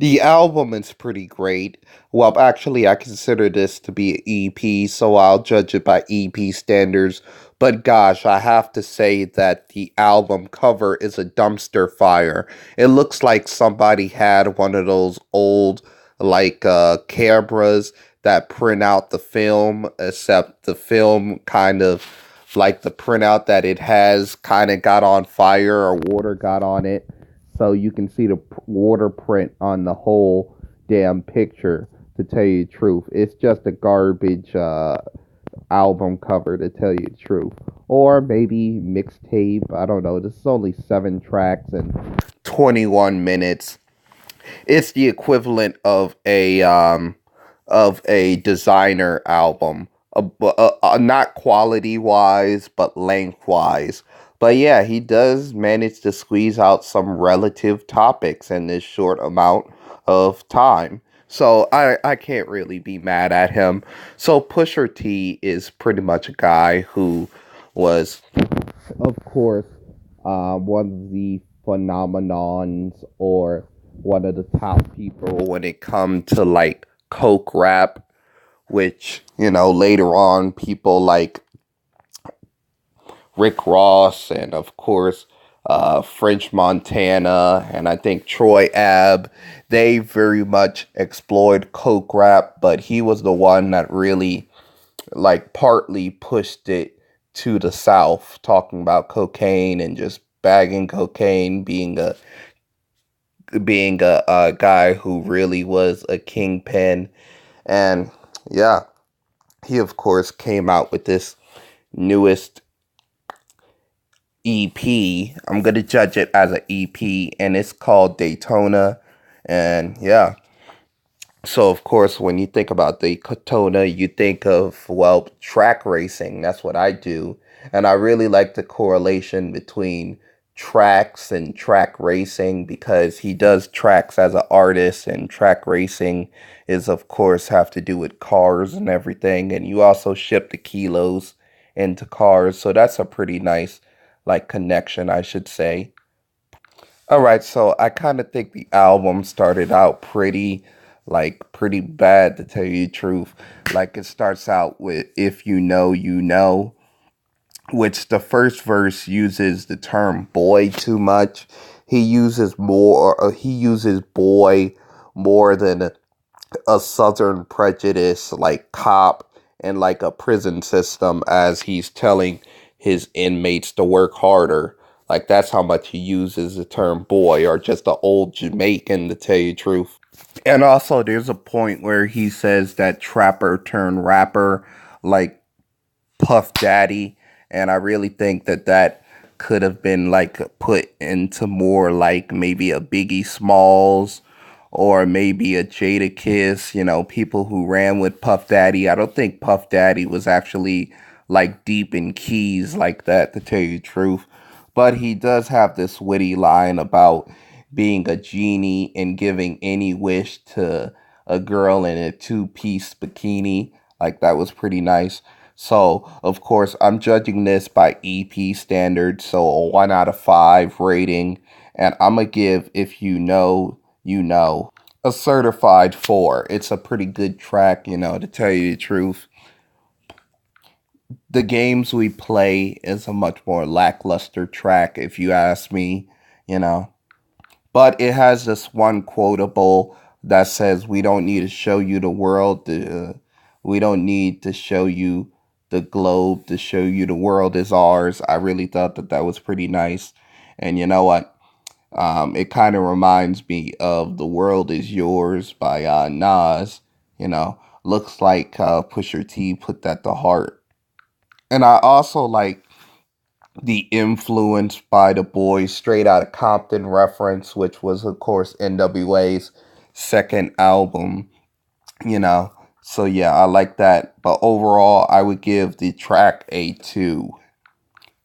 The album is pretty great. Well, actually, I consider this to be an EP, so I'll judge it by EP standards. But gosh, I have to say that the album cover is a dumpster fire. It looks like somebody had one of those old, cameras that print out the film, except the film kind of, like the printout that it has, kind of got on fire or water got on it, so you can see the water print on the whole damn picture. To tell you the truth, it's just a garbage album cover. To tell you the truth, or maybe mixtape. I don't know. This is only 7 tracks and 21 minutes. It's the equivalent of a designer album, not quality wise, but length wise. But yeah, he does manage to squeeze out some relative topics in this short amount of time. So I can't really be mad at him. So Pusher T is pretty much a guy who was, of course, one of the phenomenons, or one of the top people when it comes to like coke rap, which, later on people like Rick Ross and of course French Montana and I think Troy Ave, they very much explored coke rap, but he was the one that really like partly pushed it to the south, talking about cocaine and just bagging cocaine, being a guy who really was a kingpin. And yeah, he of course came out with this newest EP. I'm gonna judge it as an EP, and it's called Daytona. And yeah, so of course, when you think about Daytona, you think of, well, track racing. That's what I do, and I really like the correlation between tracks and track racing, because he does tracks as an artist, and track racing is of course have to do with cars and everything, and you also ship the kilos into cars, so that's a pretty nice like connection, I should say. All right, so I kind of think the album started out pretty bad, to tell you the truth. Like, it starts out with "If You Know, You Know," which the first verse uses the term boy too much. He uses boy more than a southern prejudice like cop and like a prison system, as he's telling his inmates to work harder. Like, that's how much he uses the term boy, or just an old Jamaican, to tell you the truth. And also there's a point where he says that trapper turned rapper, like Puff Daddy, and I really think that that could have been like put into more like maybe a Biggie Smalls, or maybe a Jada Kiss, people who ran with Puff Daddy. I don't think Puff Daddy was actually like deep in keys like that, to tell you the truth. But he does have this witty line about being a genie and giving any wish to a girl in a two-piece bikini. Like, that was pretty nice. So, of course, I'm judging this by EP standards, so a 1 out of 5 rating. And I'm going to give "If You Know, You Know" a certified 4. It's a pretty good track, to tell you the truth. The Games We Play is a much more lackluster track, if you ask me, you know. But it has this one quotable that says, "We don't need to show you the world. We don't need to show you the globe to show you the world is ours." I really thought that that was pretty nice. And you know what? It kind of reminds me of "The World Is Yours" by Nas. Looks like Pusher T put that to heart. And I also like the "Influenced by the Boys" straight out of Compton reference, which was, of course, N.W.A's second album, you know. So, yeah, I like that. But overall, I would give the track a 2.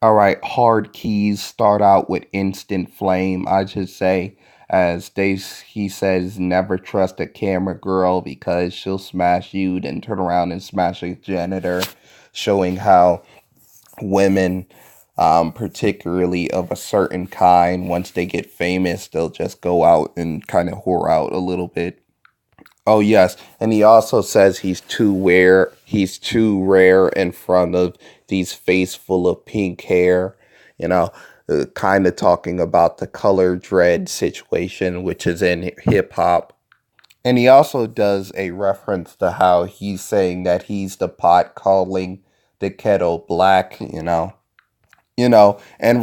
All right, Hard Keys start out with "Instant Flame." I should say, he says, "Never trust a camera girl because she'll smash you, then turn around and smash a janitor," showing how women particularly of a certain kind. Once they get famous, they'll just go out and kind of whore out a little bit. Oh yes, and he also says he's too rare in front of these face full of pink hair, you know, kind of talking about the color dread situation, which is in hip hop. And he also does a reference to how he's saying that he's the pot calling the kettle black, and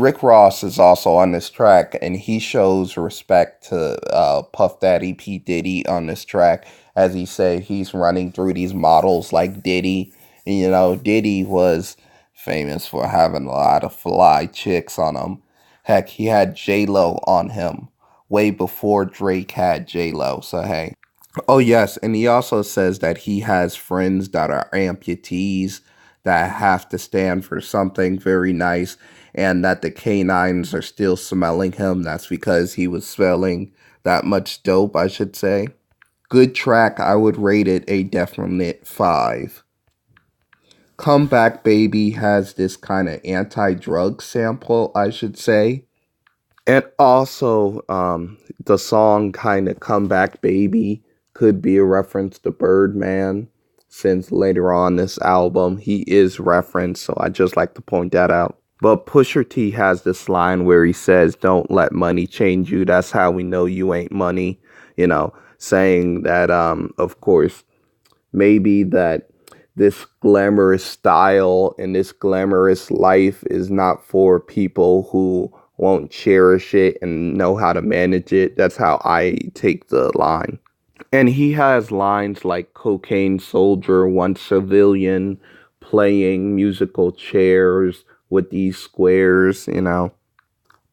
Rick Ross is also on this track, and he shows respect to Puff Daddy P Diddy on this track, as he said he's running through these models like Diddy. And, Diddy was famous for having a lot of fly chicks on him. Heck, he had J Lo on him way before Drake had J Lo. So hey. Oh, yes. And he also says that he has friends that are amputees that have to stand for something very nice, and that the canines are still smelling him. That's because he was selling that much dope, I should say. Good track. I would rate it a definite 5. Comeback Baby has this kind of anti drug sample, I should say. And also, the song kind of Comeback Baby could be a reference to Birdman, since later on this album he is referenced, so I just like to point that out. But Pusha T has this line where he says, "Don't let money change you. That's how we know you ain't money." Saying that, of course, maybe that this glamorous style and this glamorous life is not for people who won't cherish it and know how to manage it. That's how I take the line. And he has lines like cocaine soldier, once civilian, playing musical chairs with these squares.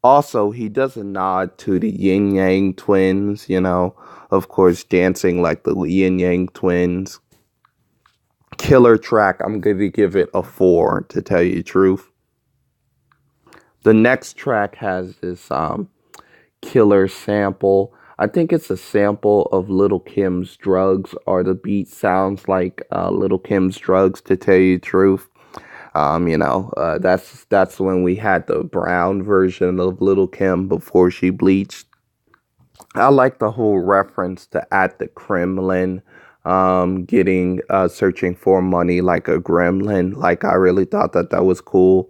Also, he does a nod to the Yin Yang twins, of course, dancing like the Yin Yang twins. Killer track. I'm going to give it a 4, to tell you the truth. The next track has this killer sample. I think it's a sample of Little Kim's Drugs, or the beat sounds like Little Kim's Drugs, to tell you the truth. That's when we had the brown version of Little Kim before she bleached. I like the whole reference to at the Kremlin, getting searching for money like a gremlin. Like, I really thought that was cool.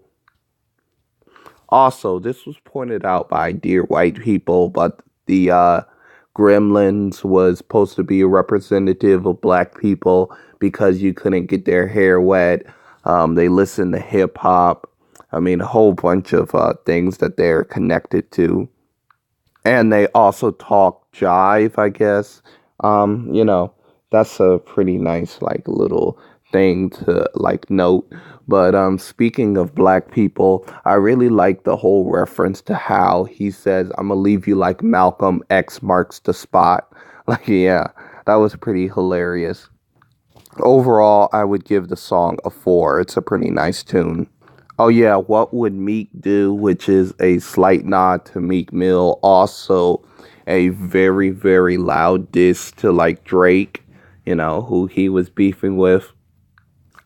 Also, this was pointed out by dear white people, but the gremlins was supposed to be a representative of black people because you couldn't get their hair wet. They listen to hip hop. I mean, a whole bunch of things that they're connected to. And they also talk jive, I guess. Um, you know, that's a pretty nice like little thing to like note. But speaking of black people, I really like the whole reference to how he says, "I'm gonna leave you like Malcolm X marks the spot." Like, yeah, that was pretty hilarious. Overall, I would give the song a 4. It's a pretty nice tune. Oh yeah, what would Meek do? Which is a slight nod to Meek Mill. Also, a very, very loud diss to like Drake, who he was beefing with.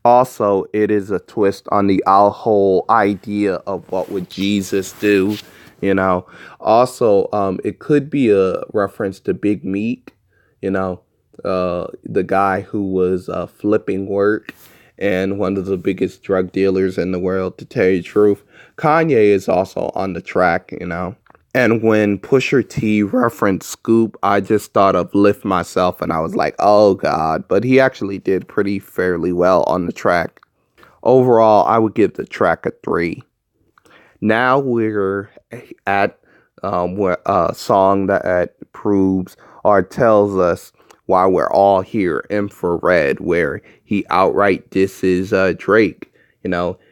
Also, it is a twist on the whole idea of what would Jesus do, you know. Also, it could be a reference to Big Meek, the guy who was flipping work and one of the biggest drug dealers in the world, to tell you the truth. Kanye is also on the track. And when Pusher T referenced Scoop, I just thought of Lift Myself and I was like, oh God. But he actually did pretty fairly well on the track. Overall, I would give the track a 3. Now we're at a song that proves or tells us why we're all here, Infrared, where he outright disses Drake.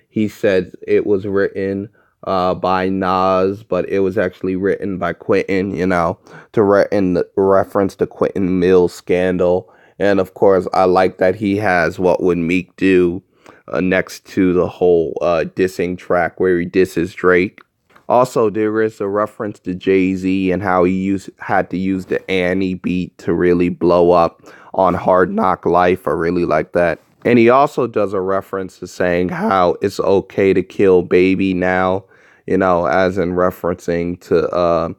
He said it was written by Nas, but it was actually written by Quentin, in reference to Quentin Mill's scandal. And of course, I like that he has What Would Meek Do next to the whole dissing track where he disses Drake. Also, there is a reference to Jay-Z and how he had to use the Annie beat to really blow up on Hard Knock Life. I really like that. And he also does a reference to saying how it's okay to kill baby now, as in referencing to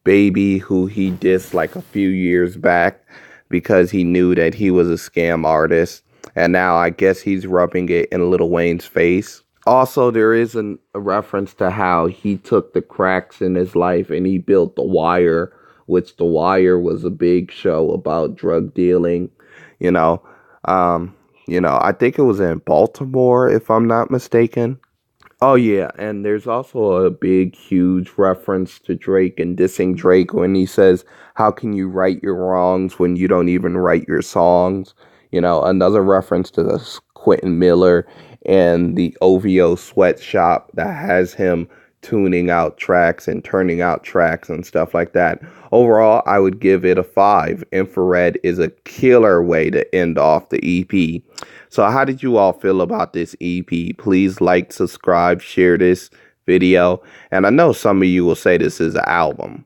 Baby, who he dissed like a few years back because he knew that he was a scam artist. And now I guess he's rubbing it in Lil Wayne's face. Also, there is a reference to how he took the cracks in his life and he built The Wire, which The Wire was a big show about drug dealing. You know, um, I think it was in Baltimore, if I'm not mistaken. Oh yeah, and there's also a big, huge reference to Drake and dissing Drake when he says, "How can you right your wrongs when you don't even write your songs?" Another reference to the Quentin Miller and the OVO sweatshop that has him tuning out tracks and turning out tracks and stuff like that. Overall, I would give it a 5. Infrared is a killer way to end off the EP. So how did you all feel about this EP? Please like, subscribe, share this video. And I know some of you will say this is an album.